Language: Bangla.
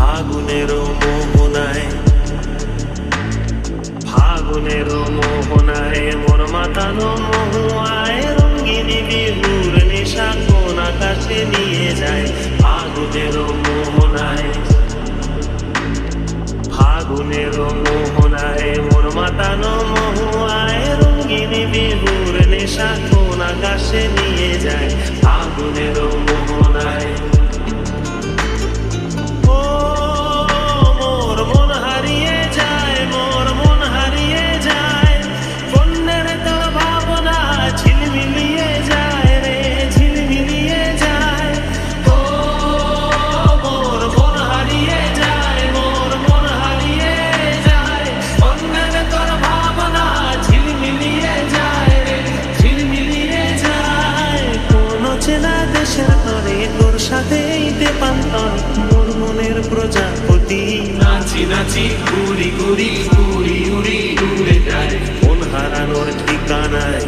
ফাগুনের মোহনায়, ফাগুনের মোহনায় মোর মাতানো মহুয়ায় রঙ্গিনী বিহুর নেশা কোন আকাশে নিয়ে যায়। ফাগুনের মোহনায়, ফাগুনের মোহনায় মোর মাতানো মহুয়ায় রঙ্গিনী বিহুর নেশা কোন আকাশে নিয়ে যায়। ফাগুনের মোহনায় তোর সাথেই দেপান্তর মোর মনের প্রজাপতি। নাচি নাচি ঘুরি ঘুরি উড়ি উড়ি উড়ে যায়, মন হারানোর ঠিকানায়